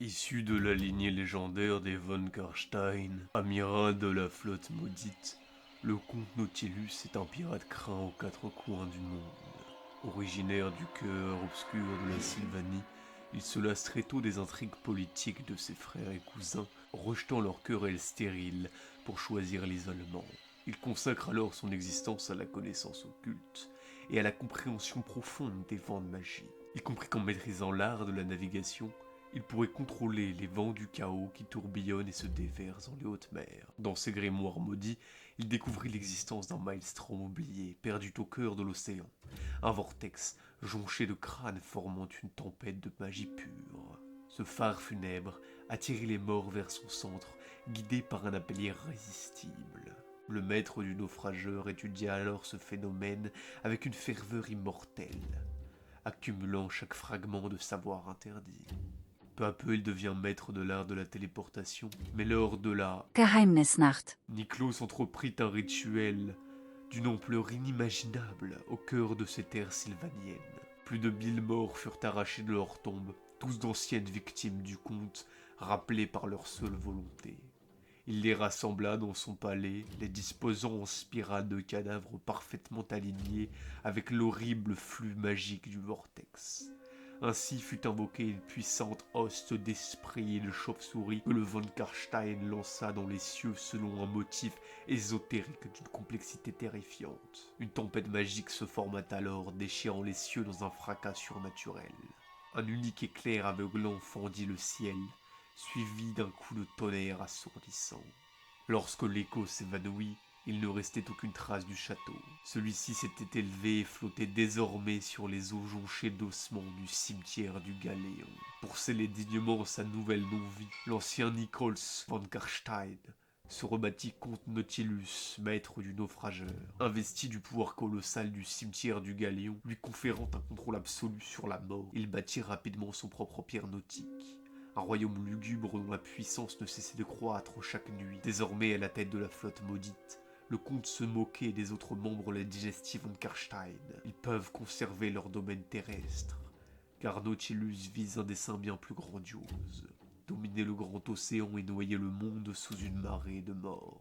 Issu de la lignée légendaire des von Karstein, amiral de la flotte maudite, le comte Nautilus est un pirate craint aux quatre coins du monde. Originaire du cœur obscur de la Sylvanie, il se lasse très tôt des intrigues politiques de ses frères et cousins, rejetant leurs querelles stériles pour choisir l'isolement. Il consacre alors son existence à la connaissance occulte et à la compréhension profonde des vents de magie. Y compris qu'en maîtrisant l'art de la navigation, il pourrait contrôler les vents du chaos qui tourbillonnent et se déversent dans les hautes mers. Dans ses grimoires maudits, il découvrit l'existence d'un maelstrom oublié, perdu au cœur de l'océan. Un vortex jonché de crânes formant une tempête de magie pure. Ce phare funèbre attirait les morts vers son centre, guidé par un appel irrésistible. Le maître du naufrageur étudia alors ce phénomène avec une ferveur immortelle, accumulant chaque fragment de savoir interdit. Peu à peu, il devient maître de l'art de la téléportation, mais lors de la Geheimnisnacht. Niklos entreprit un rituel d'une ampleur inimaginable au cœur de ces terres sylvaniennes. Plus de 1000 morts furent arrachés de leurs tombes, tous d'anciennes victimes du comte, rappelées par leur seule volonté. Il les rassembla dans son palais, les disposant en spirale de cadavres parfaitement alignés avec l'horrible flux magique du vortex. Ainsi fut invoquée une puissante hoste d'esprit et de chauve-souris que le von Karstein lança dans les cieux selon un motif ésotérique d'une complexité terrifiante. Une tempête magique se forma alors, déchirant les cieux dans un fracas surnaturel. Un unique éclair aveuglant fendit le ciel, suivi d'un coup de tonnerre assourdissant. Lorsque l'écho s'évanouit, il ne restait aucune trace du château. Celui-ci s'était élevé et flottait désormais sur les eaux jonchées d'ossements du cimetière du Galéon. Pour sceller dignement sa nouvelle non-vie, l'ancien Nichols von Karstein se rebâtit comte Nautilus, maître du naufrageur, investi du pouvoir colossal du cimetière du Galéon, lui conférant un contrôle absolu sur la mort. Il bâtit rapidement son propre empire nautique. Un royaume lugubre dont la puissance ne cessait de croître chaque nuit. Désormais à la tête de la flotte maudite, le comte se moquait des autres membres de la dynastie von Karstein. Ils peuvent conserver leur domaine terrestre, car Nautilus vise un dessein bien plus grandiose. Dominer le grand océan et noyer le monde sous une marée de mort.